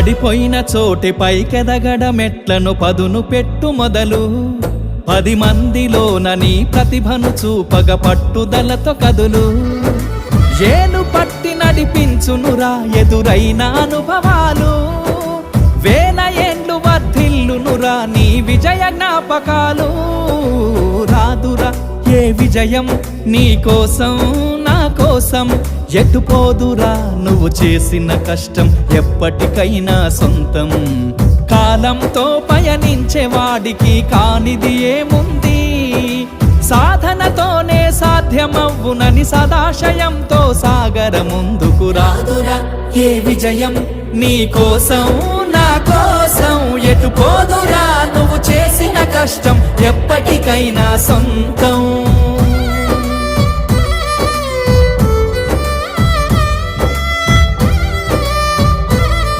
పడిపోయిన చోటి పైకెదగడ మెట్లను పదును పెట్టు మొదలు 10 మందిలోన నీ ప్రతిభను చూపగ పట్టుదలతో కదులు ఏలు పట్టి నడిపించునురా ఎదురైన అనుభవాలు వేల ఏండ్లు వర్ధిల్లునురా నీ విజయ జ్ఞాపకాలు రాదురా ఏ విజయం నీ కోసం నా కోసం ఎటుపోదురా నువ్వు చేసిన కష్టం ఎప్పటికైనా సొంతం కాలంతో పయనించే వాడికి కానిది ఏముంది సాధనతోనే సాధ్యమవ్వునని సదాశయంతో సాగర ముందుకు రాదురా ఏ విజయం నీ కోసం నా కోసం ఎటుపోదురా నువ్వు చేసిన కష్టం ఎప్పటికైనా సొంతం